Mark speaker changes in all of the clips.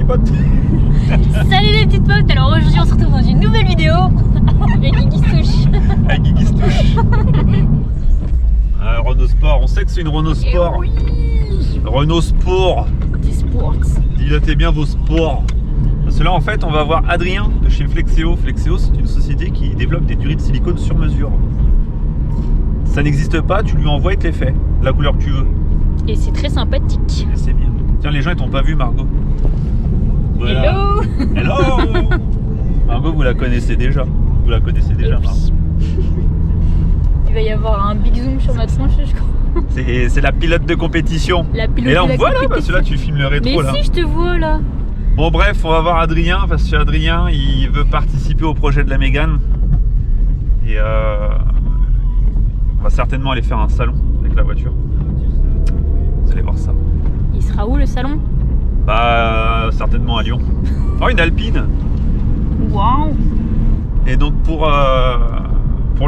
Speaker 1: potes.
Speaker 2: Salut les petites potes. Alors aujourd'hui on se retrouve dans une nouvelle vidéo avec Guigui se touche.
Speaker 1: Avec Guigui se touche. Renault Sport, on sait que c'est une Renault Sport.
Speaker 2: Oui.
Speaker 1: Renault Sport.
Speaker 2: Des sports.
Speaker 1: Dilatez bien vos sports. Parce que là en fait on va voir Adrien de chez Flexeo. Flexeo c'est une société qui développe des durits de silicone sur mesure. Ça n'existe pas, tu lui envoies et te les fait, la couleur que tu veux.
Speaker 2: Et c'est très sympathique.
Speaker 1: Et c'est bien. Tiens, les gens ils t'ont pas vu, Margot. Voilà.
Speaker 2: Hello.
Speaker 1: Hello. Margot, vous la connaissez déjà. Vous la connaissez déjà, Margot.
Speaker 2: Il va y avoir un big zoom sur ma tronche, je crois.
Speaker 1: C'est la pilote de compétition.
Speaker 2: La pilote
Speaker 1: Et là
Speaker 2: de
Speaker 1: on
Speaker 2: la
Speaker 1: voit là,
Speaker 2: compétition.
Speaker 1: parce que là tu filmes le rétro
Speaker 2: Mais
Speaker 1: là.
Speaker 2: si, je te vois là.
Speaker 1: Bon bref, on va voir Adrien parce que Adrien il veut participer au projet de la Mégane. Et on va certainement aller faire un salon avec la voiture. Vous allez voir ça.
Speaker 2: Il sera où le salon?
Speaker 1: Bah certainement à Lyon. Oh, une Alpine.
Speaker 2: Waouh.
Speaker 1: Et donc pour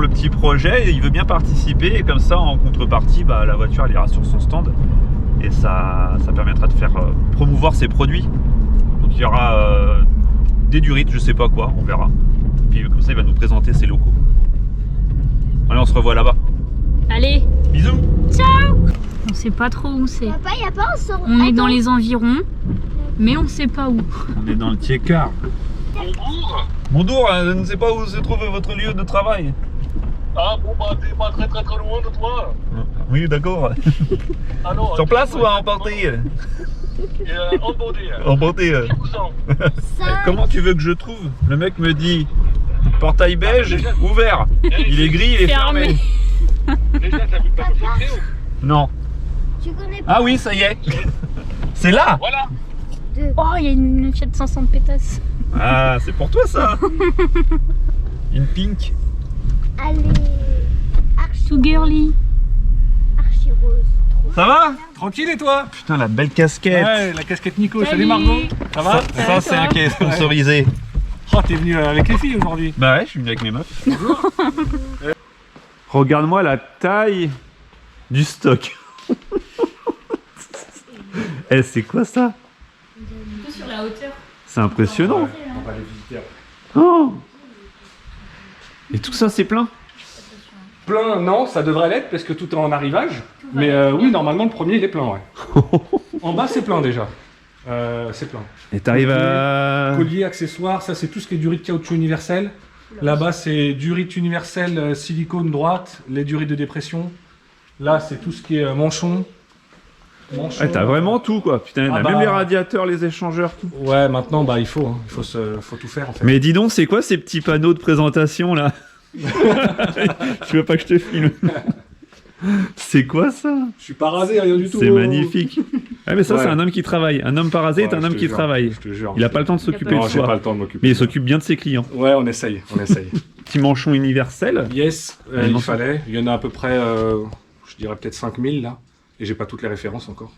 Speaker 1: le petit projet, il veut bien participer et comme ça en contrepartie, bah, la voiture elle ira sur son stand et ça permettra de faire promouvoir ses produits. Donc il y aura des durites, je sais pas quoi, on verra. Et puis comme ça il va nous présenter ses locaux. Allez, on se revoit là-bas.
Speaker 2: Allez.
Speaker 1: Bisous.
Speaker 2: Ciao. On sait pas trop où c'est.
Speaker 3: Papa, y a pas un sort.
Speaker 2: On est dans les environs, mais on sait pas où.
Speaker 1: On est dans le Tiécar. Bonjour, je ne sais pas où se trouve votre lieu de travail.
Speaker 4: Ah bon bah t'es pas très loin de toi.
Speaker 1: Oui, d'accord.
Speaker 4: Alors,
Speaker 1: Sur place ou à emporter?
Speaker 4: Emporter.
Speaker 1: Emporter. Comment tu veux que je trouve? Le mec me dit portail beige ouvert. Il est gris, il est fermé.
Speaker 4: Déjà t'as vu pas le Flexeo?
Speaker 1: Non.
Speaker 3: Tu connais pas.
Speaker 1: Ah oui, ça y est. C'est là.
Speaker 4: Voilà.
Speaker 2: Oh, il y a une Fiat 500 pétasse.
Speaker 1: Ah, c'est pour toi ça. Une pink.
Speaker 3: Allez.
Speaker 2: Too girly.
Speaker 3: Archi rose. Trop.
Speaker 1: Ça va?
Speaker 4: Tranquille et toi?
Speaker 1: Putain, la belle casquette.
Speaker 4: Ouais, la casquette Nico.
Speaker 2: Salut.
Speaker 4: Salut Margot. Ça va?
Speaker 1: Ça c'est un qui est sponsorisé.
Speaker 4: Oh t'es venu avec les filles aujourd'hui.
Speaker 1: Bah ouais, je suis venu avec mes meufs. Regarde-moi la taille du stock. Eh, c'est quoi ça?
Speaker 2: Plutôt sur la hauteur.
Speaker 1: C'est impressionnant.
Speaker 4: On va les visiter.
Speaker 1: Oh. Et tout ça, c'est plein.
Speaker 4: Plein, non, ça devrait l'être parce que tout est en arrivage. Mais oui, normalement le premier il est plein, ouais. En bas c'est plein déjà. C'est plein.
Speaker 1: Et t'arrives à...
Speaker 4: Collier, accessoires, ça c'est tout ce qui est durite caoutchouc universel. Là-bas c'est durite universelle silicone droite, les durites de dépression. Là c'est tout ce qui est manchon.
Speaker 1: Ouais, t'as vraiment tout quoi. Putain,
Speaker 4: Ah
Speaker 1: même
Speaker 4: bah.
Speaker 1: les radiateurs, les échangeurs, tout.
Speaker 4: Ouais, maintenant bah il faut tout faire en fait.
Speaker 1: Mais dis donc, c'est quoi ces petits panneaux de présentation là? Tu veux pas que je te filme? C'est quoi ça?
Speaker 4: Je suis pas rasé, rien du tout.
Speaker 1: C'est magnifique. Ah mais ça
Speaker 4: Ouais.
Speaker 1: c'est un homme qui travaille. Un homme parasé est un
Speaker 4: Ouais,
Speaker 1: homme
Speaker 4: je te
Speaker 1: qui
Speaker 4: jure,
Speaker 1: travaille.
Speaker 4: Je te jure.
Speaker 1: Il a pas le temps de s'occuper
Speaker 4: Non,
Speaker 1: de
Speaker 4: j'ai pas
Speaker 1: soi.
Speaker 4: le temps de m'occuper.
Speaker 1: Mais il s'occupe bien de ses clients.
Speaker 4: Ouais, on essaye, on essaye.
Speaker 1: Petit manchon universel.
Speaker 4: Yes,
Speaker 1: Les
Speaker 4: il
Speaker 1: manchons.
Speaker 4: fallait. Il y en a à peu près, je dirais peut-être 5000 là. Et j'ai pas toutes les références encore.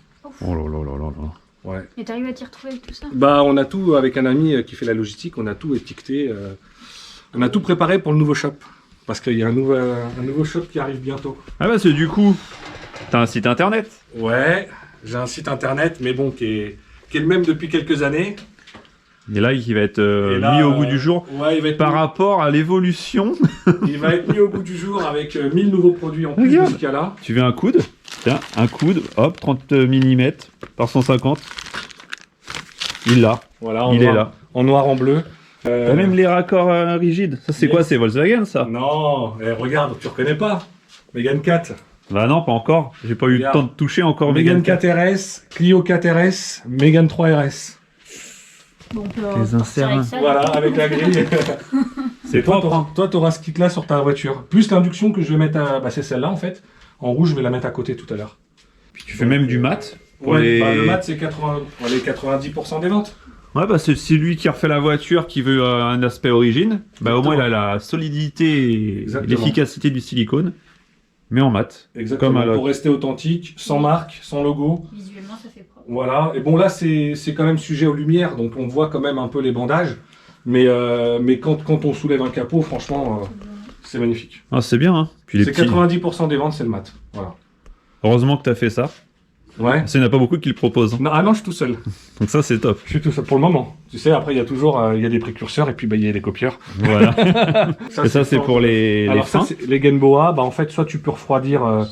Speaker 1: Oh là là là là là.
Speaker 4: Ouais.
Speaker 2: Et t'arrives à t'y retrouver avec tout ça?
Speaker 4: Bah, on a tout avec un ami qui fait la logistique, on a tout étiqueté. On a tout préparé pour le nouveau shop. Parce qu'il y a un nouveau shop qui arrive bientôt.
Speaker 1: Ah bah c'est du coup, t'as un site internet.
Speaker 4: Ouais, j'ai un site internet, mais bon, qui est le même depuis quelques années.
Speaker 1: Et là qui va être
Speaker 4: Et là,
Speaker 1: mis au goût du jour
Speaker 4: Ouais, il va être
Speaker 1: par rapport à l'évolution.
Speaker 4: il va être mis au goût du jour avec 1000 nouveaux produits en plus de
Speaker 1: Regarde.
Speaker 4: ce qu'il y a là.
Speaker 1: Tu veux un coude? Tiens, un coude, hop, 30 mm par 150. Il l'a,
Speaker 4: Voilà, en
Speaker 1: il
Speaker 4: noir,
Speaker 1: est là.
Speaker 4: En noir, en bleu.
Speaker 1: T'as même les raccords rigides. Ça c'est
Speaker 4: Yes.
Speaker 1: quoi? C'est Volkswagen ça?
Speaker 4: Non, regarde, tu reconnais pas. Mégane 4.
Speaker 1: Bah non, pas encore. J'ai pas eu le
Speaker 4: Regarde.
Speaker 1: temps de toucher encore
Speaker 4: Mégane
Speaker 1: Mégane 4.
Speaker 4: 4 RS, Clio 4 RS, Mégane 3 RS.
Speaker 2: Bon, on peut
Speaker 1: Les
Speaker 2: partir
Speaker 1: inserts.
Speaker 2: avec ça.
Speaker 4: Voilà, avec la grille.
Speaker 1: C'est
Speaker 4: Et toi,
Speaker 1: propre. Hein.
Speaker 4: toi, t'auras ce kit-là sur ta voiture. Plus l'induction que je vais mettre à... Bah, c'est celle-là, en fait. En rouge, je vais la mettre à côté tout à l'heure.
Speaker 1: Puis tu fais même du mat. Pour
Speaker 4: Ouais,
Speaker 1: les...
Speaker 4: bah, le mat, c'est 90% des ventes.
Speaker 1: Ouais, bah c'est lui qui refait la voiture, qui veut un aspect origine. Bah au moins il a la solidité et
Speaker 4: Exactement.
Speaker 1: l'efficacité du silicone, mais en mat.
Speaker 4: Exactement.
Speaker 1: Comme à la-
Speaker 4: Pour rester authentique, sans marque, sans logo.
Speaker 2: Visuellement, ça fait propre.
Speaker 4: Voilà. Et bon, là, c'est quand même sujet aux lumières, donc on voit quand même un peu les bandages. Mais quand on soulève un capot, franchement, c'est magnifique.
Speaker 1: Ah, c'est bien, hein. Puis les
Speaker 4: C'est
Speaker 1: petits.
Speaker 4: 90% des ventes, c'est le mat. Voilà.
Speaker 1: Heureusement que t'as fait ça.
Speaker 4: Ouais.
Speaker 1: Parce qu'il n'y en a pas beaucoup qui le proposent. Hein.
Speaker 4: Non, ah non, je suis tout seul.
Speaker 1: Donc ça, c'est top.
Speaker 4: Je suis tout seul pour le moment. Tu sais, après, il y a toujours il y a des précurseurs et puis il y a des copieurs.
Speaker 1: Voilà. Et ça, c'est pour les
Speaker 4: Alors
Speaker 1: freins.
Speaker 4: ça, les Genboa, en fait, soit tu peux refroidir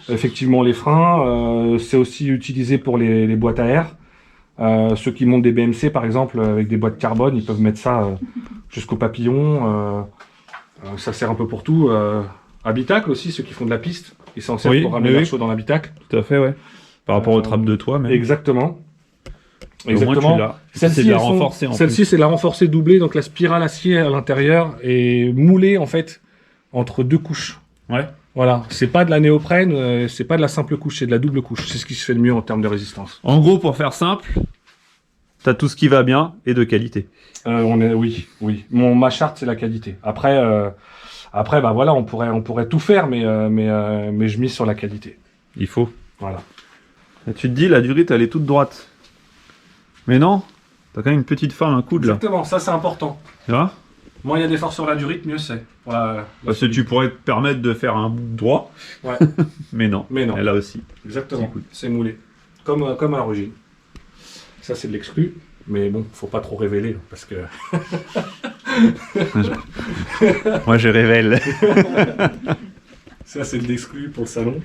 Speaker 4: effectivement les freins. C'est aussi utilisé pour les boîtes à air. Ceux qui montent des BMC, par exemple, avec des boîtes carbone, ils peuvent mettre ça jusqu'au papillon. Ça sert un peu pour tout. Habitacle aussi, ceux qui font de la piste, ils s'en servent pour ramener l'air chaud dans l'habitacle.
Speaker 1: Tout à fait, ouais. Par rapport aux trappes de toit, même.
Speaker 4: Exactement.
Speaker 1: Au moins, tu l'as. C'est de la renforcer en plus.
Speaker 4: Celle-ci, c'est la renforcée doublée, donc la spirale acier à l'intérieur est moulée en fait entre deux couches.
Speaker 1: Ouais.
Speaker 4: Voilà, c'est pas de la néoprène, c'est pas de la simple couche, c'est de la double couche. C'est ce qui se fait le mieux en termes de résistance.
Speaker 1: En gros, pour faire simple, t'as tout ce qui va bien et de qualité.
Speaker 4: Oui. Ma charte, c'est la qualité. Après, bah voilà, on pourrait tout faire, mais je mise sur la qualité.
Speaker 1: Il faut.
Speaker 4: Voilà.
Speaker 1: Et tu te dis, la durite, elle est toute droite. Mais non, t'as quand même une petite forme, un coude là.
Speaker 4: Exactement, ça c'est important.
Speaker 1: Tu vois?
Speaker 4: Moins il y a d'efforts sur la durite, mieux c'est.
Speaker 1: Parce que tu pourrais te permettre de faire un bout droit.
Speaker 4: Ouais.
Speaker 1: Mais non. Elle a aussi.
Speaker 4: Exactement. C'est moulé. Comme à l'origine. Ça c'est de l'exclu. Mais bon, faut pas trop révéler parce que.
Speaker 1: Moi je révèle.
Speaker 4: Ça c'est de l'exclu pour le salon.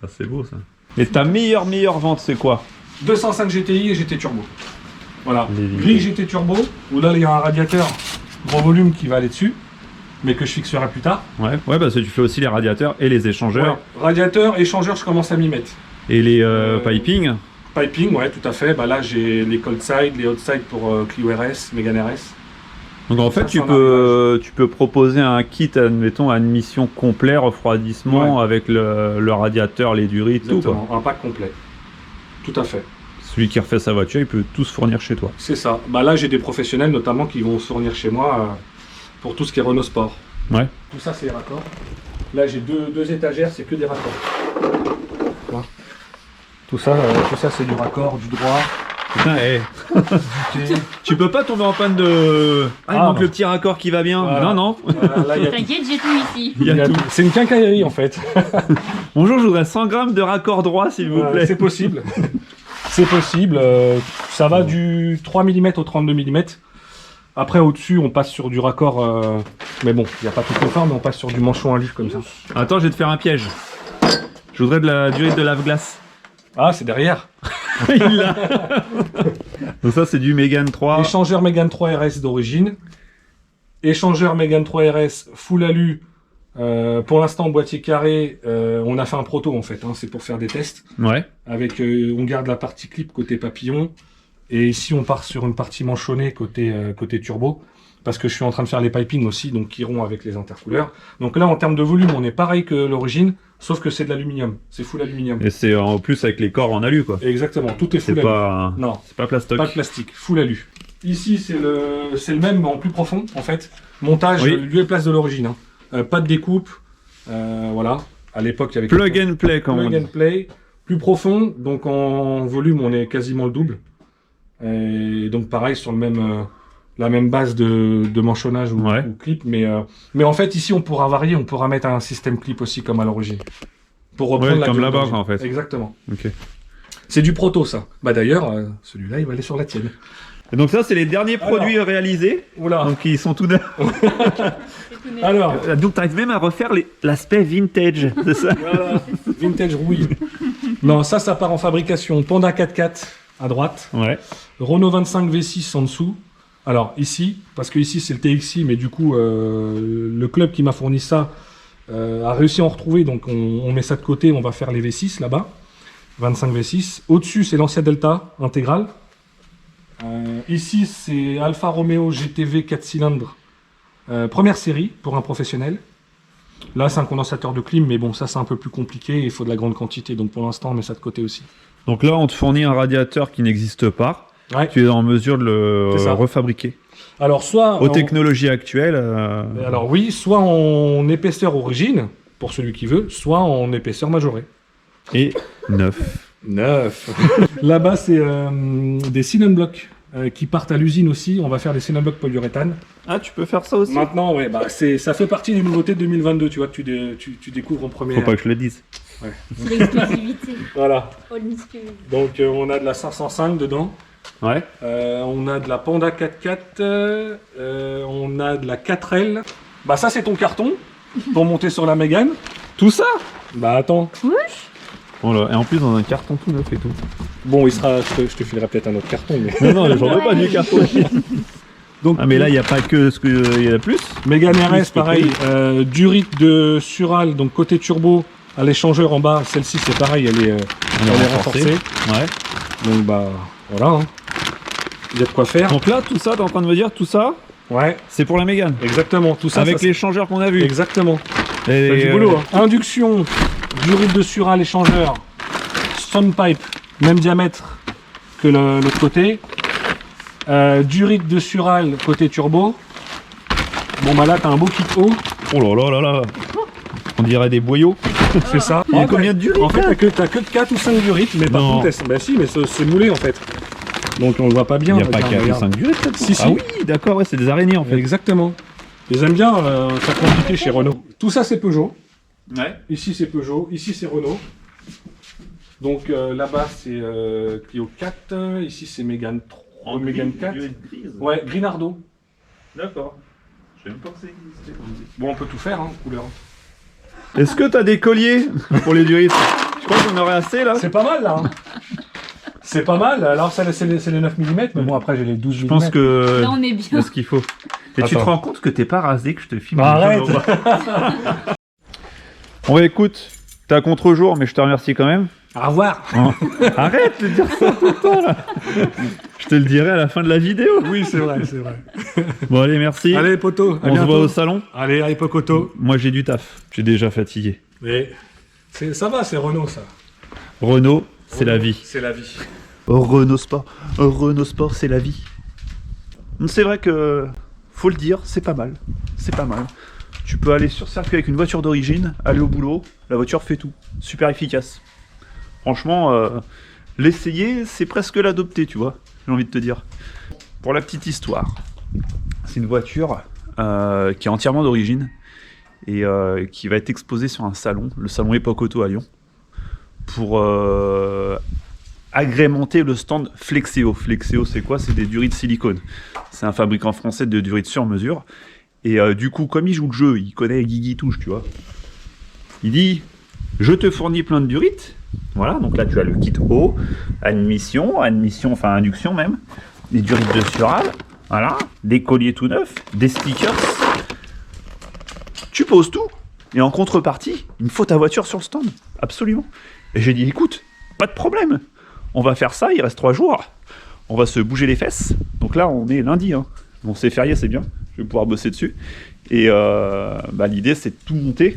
Speaker 1: Ah, c'est beau ça. Et ta meilleure vente c'est quoi?
Speaker 4: 205 GTI et GT Turbo. Voilà.
Speaker 1: Les
Speaker 4: Grille GT Turbo, où là il y a un radiateur gros volume qui va aller dessus, mais que je fixerai plus tard.
Speaker 1: Ouais, parce que tu fais aussi les radiateurs et les échangeurs.
Speaker 4: Ouais. Radiateur, échangeur, je commence à m'y mettre.
Speaker 1: Et les piping.
Speaker 4: Piping, ouais, tout à fait. Bah là j'ai les cold side, les hot side pour Clio RS, Mégane RS.
Speaker 1: Donc en fait,
Speaker 4: Ça,
Speaker 1: tu peux proposer un kit, admettons, admission complet, refroidissement avec le radiateur, les durites, tout quoi.
Speaker 4: Un pack complet. Tout à fait.
Speaker 1: Celui qui refait sa voiture, il peut tout se fournir chez toi.
Speaker 4: C'est ça. Bah là, j'ai des professionnels notamment qui vont se fournir chez moi pour tout ce qui est Renault Sport.
Speaker 1: Ouais.
Speaker 4: Tout ça, c'est les raccords. Là, j'ai deux étagères, c'est que des raccords. Voilà. Tout ça, c'est du raccord, du droit.
Speaker 1: Putain, tu peux pas tomber en panne de... il manque le petit raccord qui va bien.
Speaker 4: Voilà.
Speaker 1: Non.
Speaker 2: T'inquiète, j'ai tout ici.
Speaker 1: Il y a tout.
Speaker 4: C'est une quincaillerie en fait.
Speaker 1: Bonjour, je voudrais 100 grammes de raccord droit, s'il vous plaît.
Speaker 4: C'est possible. C'est possible. Ça va du 3 mm au 32 mm. Après, au-dessus, on passe sur du raccord. Mais bon, il n'y a pas toutes les formes, mais on passe sur du manchon à livre comme ça.
Speaker 1: Attends, je vais te faire un piège. Je voudrais de la durite de lave-glace.
Speaker 4: Ah, c'est derrière.
Speaker 1: Il l'a. Donc ça, c'est du Mégane 3.
Speaker 4: Échangeur Mégane 3 RS d'origine. Échangeur Mégane 3 RS full alu. Pour l'instant, boîtier carré. On a fait un proto en fait. Hein, c'est pour faire des tests.
Speaker 1: Ouais.
Speaker 4: Avec, on garde la partie clip côté papillon. Et ici, on part sur une partie manchonnée côté turbo. Parce que je suis en train de faire les pipings aussi, donc qui iront avec les intercouleurs. Donc là, en termes de volume, on est pareil que l'origine, sauf que c'est de l'aluminium. C'est full aluminium.
Speaker 1: Et c'est en plus avec les corps en alu, quoi.
Speaker 4: Exactement, tout est full alu.
Speaker 1: Non, c'est pas plastoc.
Speaker 4: Pas de plastique, full alu. Ici, c'est le même, mais en plus profond, en fait. Montage, lieu et place de l'origine. Hein. Pas de découpe, voilà. À l'époque, il y avait...
Speaker 1: Plug and play, comme on dit.
Speaker 4: Plug and play, plus profond, donc en volume, on est quasiment le double. Et donc pareil, sur le même... la même base de manchonnage ou clip, mais en fait ici on pourra varier, on pourra mettre un système clip aussi comme à l'origine. Pour reprendre
Speaker 1: comme là-bas en fait.
Speaker 4: Exactement.
Speaker 1: Ok.
Speaker 4: C'est du proto ça. Bah d'ailleurs, celui-là il va aller sur la tienne.
Speaker 1: Et donc ça c'est les derniers produits réalisés.
Speaker 4: Oula.
Speaker 1: Donc ils sont tout neufs.
Speaker 4: Alors.
Speaker 1: Donc t'arrives même à refaire l'aspect vintage, c'est ça?
Speaker 4: Voilà. Vintage rouille. Non, ça part en fabrication. Panda 4x4 à droite.
Speaker 1: Ouais.
Speaker 4: Renault 25 V6 en dessous. Alors ici, parce que ici c'est le TXI, mais du coup le club qui m'a fourni ça a réussi à en retrouver, donc on met ça de côté, on va faire les V6 là-bas, 25 V6. Au-dessus c'est Lancia Delta intégrale. Ici c'est Alfa Romeo GTV 4 cylindres, première série pour un professionnel. Là c'est un condensateur de clim, mais bon ça c'est un peu plus compliqué, il faut de la grande quantité, donc pour l'instant on met ça de côté aussi.
Speaker 1: Donc là on te fournit un radiateur qui n'existe pas.
Speaker 4: Ouais.
Speaker 1: Tu es en mesure de le refabriquer.
Speaker 4: Alors soit
Speaker 1: aux technologies actuelles.
Speaker 4: Alors oui, soit en épaisseur origine pour celui qui veut, soit en épaisseur majorée.
Speaker 1: Et neuf.
Speaker 4: Là-bas c'est des Sinon Block qui partent à l'usine aussi. On va faire des Cénoblocs polyuréthane.
Speaker 1: Ah, tu peux faire ça aussi?
Speaker 4: Maintenant, ouais, bah, ça fait partie des nouveautés de 2022, tu vois, tu découvres en premier.
Speaker 1: Faut pas que je le dise.
Speaker 2: C'est l'exclusivité.
Speaker 4: Voilà.
Speaker 2: Oh, l'exclusivité.
Speaker 4: Donc on a de la 505 dedans.
Speaker 1: Ouais.
Speaker 4: On a de la Panda 4x4. On a de la 4L. Bah ça c'est ton carton pour monter sur la Mégane.
Speaker 1: Tout ça?
Speaker 4: Bah attends.
Speaker 1: Oh là, et en plus dans un carton tout neuf et tout.
Speaker 4: Bon, je te filerai peut-être un autre carton. Mais...
Speaker 1: Non, j'en veux pas du carton.
Speaker 4: Donc,
Speaker 1: Ah mais là il n'y a pas que ce qu'il y a de plus.
Speaker 4: Mégane
Speaker 1: Plus
Speaker 4: RS, pareil. Durite de Sural, donc côté turbo, à l'échangeur en bas. Celle-ci c'est pareil, elle est renforcée.
Speaker 1: Ouais.
Speaker 4: Donc bah voilà. Hein. Il y a de quoi faire.
Speaker 1: Donc là tout ça, t'es en train de me dire tout ça,
Speaker 4: Ouais,
Speaker 1: c'est pour la Mégane.
Speaker 4: exactement. Tout ça.
Speaker 1: Avec
Speaker 4: ça,
Speaker 1: les changeurs qu'on a vus.
Speaker 4: Exactement.
Speaker 1: Et
Speaker 4: T'as du boulot. Hein. Induction, durite de Sural, échangeur, Stonepipe, même diamètre que l'autre côté. Durite de Sural, côté turbo. Bon bah là t'as un beau kit haut,
Speaker 1: Oh là là là là. On dirait des boyaux.
Speaker 4: c'est ça.
Speaker 1: Il y a combien de durites,
Speaker 4: En fait t'as que 4 ou 5 durites, mais par
Speaker 1: Non.
Speaker 4: contre, bah si, mais c'est moulé en fait. Donc on le voit pas bien.
Speaker 1: Il n'y a pas
Speaker 4: regarde,
Speaker 1: 4 ou
Speaker 4: regarde.
Speaker 1: 5 durites peut-être.
Speaker 4: Si, si.
Speaker 1: Ah oui, d'accord, ouais, c'est des araignées en fait.
Speaker 4: Exactement. Ils aiment bien faire compliqué chez Renault. Tout ça c'est Peugeot.
Speaker 1: Ouais.
Speaker 4: Ici c'est Peugeot, ici c'est Renault. Donc là-bas c'est Clio 4, ici c'est Mégane 3, Mégane 4. Ouais, Grinardo.
Speaker 1: D'accord. Je sais même pas que ça existait.
Speaker 4: Bon, on peut tout faire, hein, couleur.
Speaker 1: Est-ce que t'as des colliers pour les durites? Je crois qu'on aurait assez là.
Speaker 4: C'est pas mal là. Hein. C'est pas mal. Alors ça c'est les 9 mm, mais bon après j'ai les 12 mm.
Speaker 1: Je pense que
Speaker 2: Là, on est bien.
Speaker 1: c'est ce qu'il faut. Et tu te
Speaker 4: Attends.
Speaker 1: rends compte que t'es pas rasé, que je te filme.
Speaker 4: Bah, arrête.
Speaker 1: Bon bah écoute, t'es à contre-jour, mais je te remercie quand même.
Speaker 4: Au revoir.
Speaker 1: Arrête de dire ça tout le temps là. Je te le dirai à la fin de la vidéo.
Speaker 4: Oui, c'est vrai, c'est vrai.
Speaker 1: Bon allez, merci.
Speaker 4: Allez poto, à
Speaker 1: On se
Speaker 4: bientôt.
Speaker 1: voit au salon.
Speaker 4: Allez, allez Pocoto.
Speaker 1: Moi j'ai du taf. Je suis déjà fatigué.
Speaker 4: Mais ça va, c'est Renault ça.
Speaker 1: Renault, c'est la vie.
Speaker 4: C'est la vie.
Speaker 1: Renault Sport, c'est la vie. C'est vrai que, faut le dire, c'est pas mal. C'est pas mal. Tu peux aller sur circuit avec une voiture d'origine, aller au boulot, la voiture fait tout. Super efficace. Franchement, l'essayer, c'est presque l'adopter, tu vois. J'ai envie de te dire. Pour la petite histoire, c'est une voiture qui est entièrement d'origine et qui va être exposée sur un salon, le salon Époque Auto à Lyon, pour agrémenter le stand Flexeo. Flexeo, c'est quoi? C'est des durites silicone. C'est un fabricant français de durites sur mesure. Et du coup, comme il joue le jeu, il connaît Guigui Touche, tu vois. Il dit, je te fournis plein de durites. Voilà, donc là tu as le kit haut, admission, enfin induction même, des durites de Sural, voilà, des colliers tout neufs, des stickers. Tu poses tout, et en contrepartie, il me faut ta voiture sur le stand, absolument. Et j'ai dit, écoute, pas de problème, on va faire ça, il reste 3 jours, on va se bouger les fesses. Donc là on est lundi, hein. Bon c'est férié, c'est bien, je vais pouvoir bosser dessus. Et l'idée c'est de tout monter,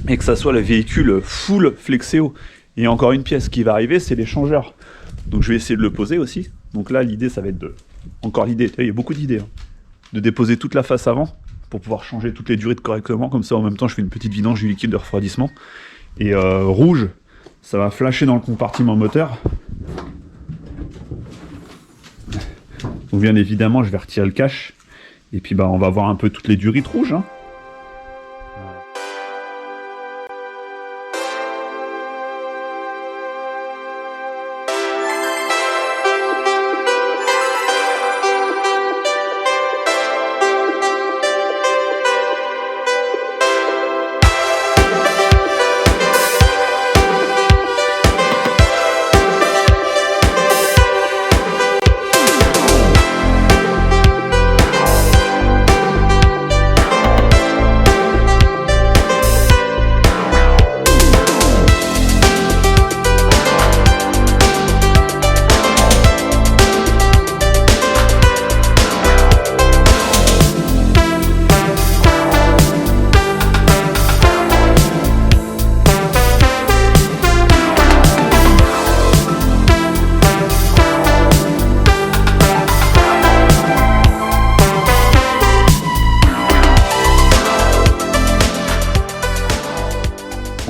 Speaker 1: et que ça soit le véhicule full Flexeo. Et encore une pièce qui va arriver, c'est l'échangeur. Donc je vais essayer de le poser aussi. Donc là, l'idée, ça va être de... Encore l'idée, il y a beaucoup d'idées. Hein. De déposer toute la face avant, pour pouvoir changer toutes les durites correctement. Comme ça, en même temps, je fais une petite vidange du liquide de refroidissement. Et rouge, ça va flasher dans le compartiment moteur. Donc bien évidemment, je vais retirer le cache. Et puis on va voir un peu toutes les durites rouges. Hein.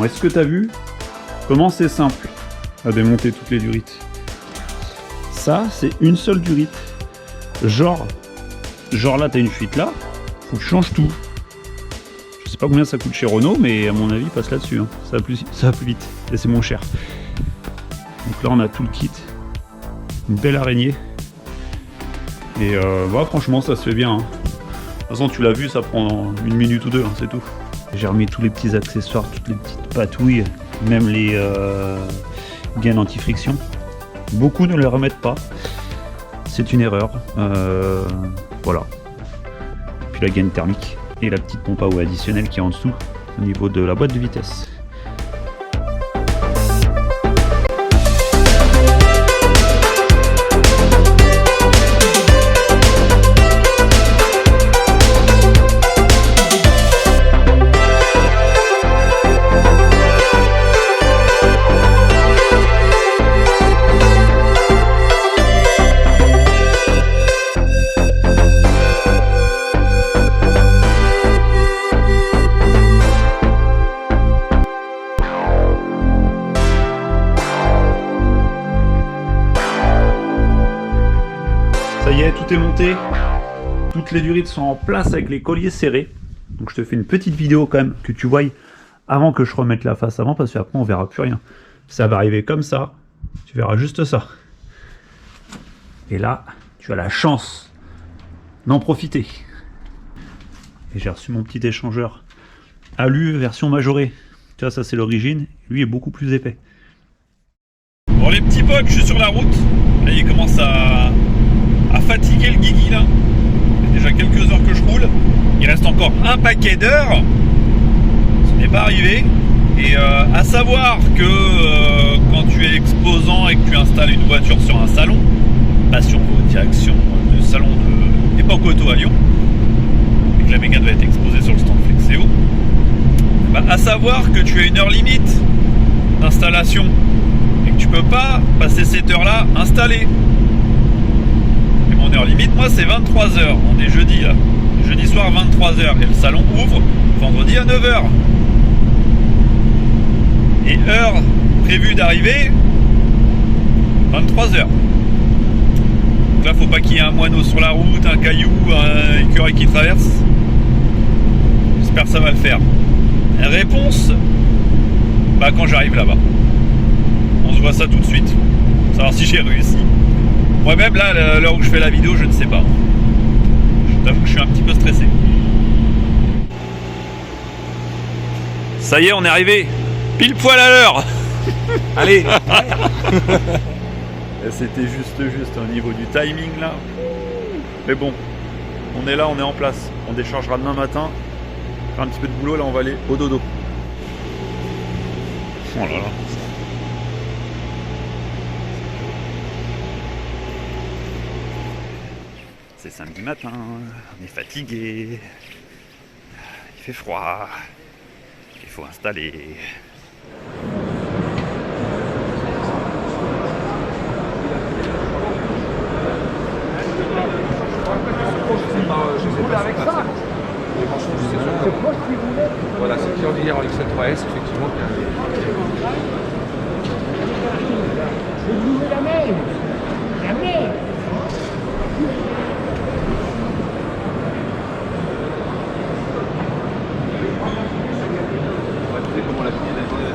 Speaker 1: Bon, est-ce que tu as vu comment c'est simple à démonter toutes les durites? Ça, c'est une seule durite Genre là, t'as une fuite là, faut que tu changes tout. Je sais pas combien ça coûte chez Renault, mais à mon avis, passe là-dessus. Hein. Ça va plus vite et c'est moins cher. Donc là, on a tout le kit. Une belle araignée. Et bah, franchement, ça se fait bien. Hein. De toute façon, tu l'as vu, ça prend 1 minute ou 2, hein, c'est tout. J'ai remis tous les petits accessoires, toutes les petites patouilles, même les gaines anti-friction. Beaucoup ne les remettent pas. C'est une erreur. Voilà. Puis la gaine thermique et la petite pompe à eau additionnelle qui est en dessous au niveau de la boîte de vitesse. Ça y est, tout est monté. Toutes les durites sont en place avec les colliers serrés. Donc je te fais une petite vidéo quand même que tu voyes avant que je remette la face avant, parce qu'après on verra plus rien. Ça va arriver comme ça. Tu verras juste ça. Et là, tu as la chance d'en profiter. Et j'ai reçu mon petit échangeur alu version majorée. Tu vois, ça c'est l'origine. Lui est beaucoup plus épais. Bon les petits potes, je suis sur la route. Là il commence à fatiguer le guigui là. Il y a déjà quelques heures que je roule. Il reste encore un paquet d'heures. Ce n'est pas arrivé. Et à savoir que quand tu es exposant et que tu installes une voiture sur un salon, pas sur vos directions de salon de Époque Auto à Lyon, et que la Mégane va être exposée sur le stand Flexeo, bah, à savoir que tu as une heure limite d'installation et que tu peux pas passer cette heure là installée. Et mon heure limite, moi, c'est 23h. On est jeudi là. Jeudi soir 23h. Et le salon ouvre vendredi à 9h. Et heure prévue d'arrivée 23h. Donc là, faut pas qu'il y ait un moineau sur la route, un caillou, un écureuil qui traverse. J'espère que ça va le faire. Réponse, bah quand j'arrive là-bas. On se voit ça tout de suite. Pour savoir si j'ai réussi. Moi-même, là, à l'heure où je fais la vidéo, je ne sais pas. Je t'avoue que je suis un petit peu stressé. Ça y est, on est arrivé. Pile poil à l'heure.
Speaker 5: Allez.
Speaker 1: C'était juste au niveau du timing là. Mais bon, on est là, on est en place. On déchargera demain matin. Faire un petit peu de boulot, là on va aller au dodo. Oh là là. C'est samedi matin, on est fatigué, il fait froid, il faut installer.
Speaker 5: Avec ça. Voilà, c'est qui en hier en XL3S, effectivement.
Speaker 3: La mer. La mer.
Speaker 5: Comment la finir la journée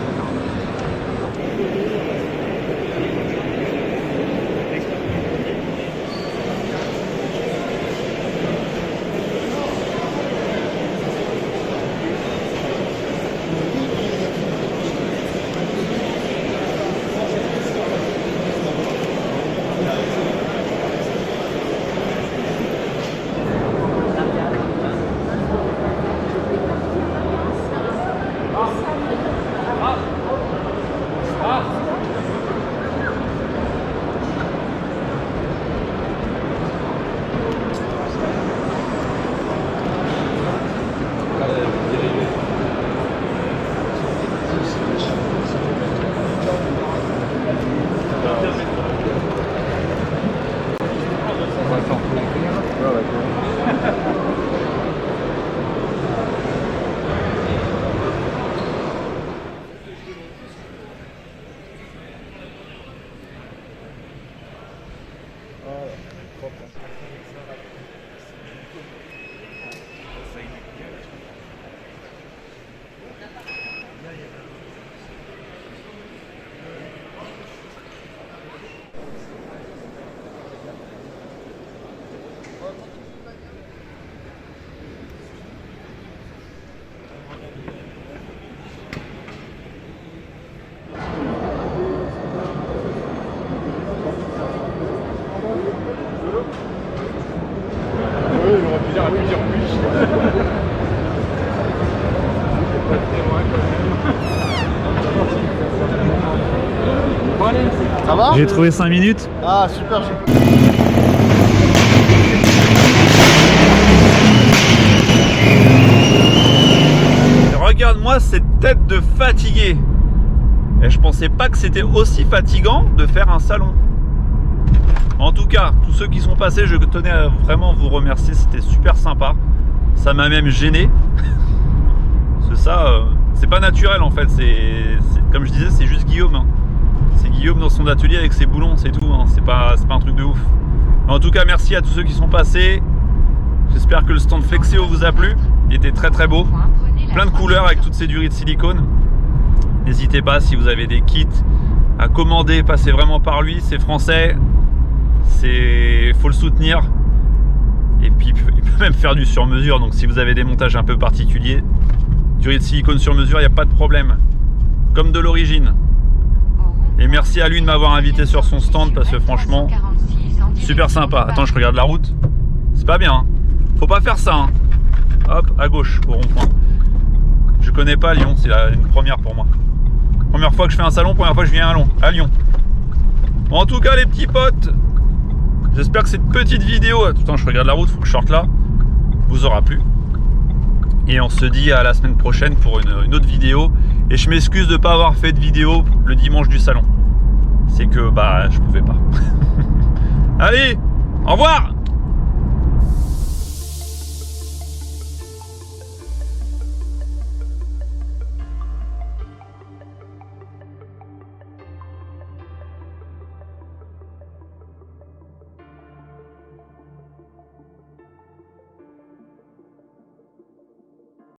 Speaker 3: Ça va?
Speaker 1: J'ai trouvé 5 minutes.
Speaker 3: Ah super.
Speaker 1: Regarde-moi cette tête de fatigué. Et je pensais pas que c'était aussi fatigant de faire un salon. En tout cas, tous ceux qui sont passés, je tenais à vraiment vous remercier. C'était super sympa. Ça m'a même gêné. Parce que ça, c'est pas naturel en fait. Comme je disais, c'est juste Guillaume. Hein. C'est Guillaume dans son atelier avec ses boulons, c'est tout. Hein. C'est pas un truc de ouf. En tout cas, merci à tous ceux qui sont passés. J'espère que le stand Flexeo vous a plu. Il était très très beau. Plein de couleurs avec toutes ces durées de silicone. N'hésitez pas si vous avez des kits à commander, passez vraiment par lui. C'est français. Faut le soutenir. Et puis il peut même faire du sur-mesure. Donc si vous avez des montages un peu particuliers, durée de silicone sur mesure, il n'y a pas de problème. Comme de l'origine. Et merci à lui de m'avoir invité sur son stand parce que franchement, super sympa. Attends, je regarde la route. C'est pas bien. Hein. Faut pas faire ça. Hein. Hop, à gauche, au rond-point. Je connais pas Lyon, c'est une première pour moi. Première fois que je fais un salon, première fois que je viens à Lyon. Bon, en tout cas, les petits potes, j'espère que cette petite vidéo, attends, je regarde la route, faut que je sorte là, vous aura plu. Et on se dit à la semaine prochaine pour une autre vidéo. Et je m'excuse de ne pas avoir fait de vidéo le dimanche du salon. C'est que, bah, je pouvais pas. Allez, au revoir!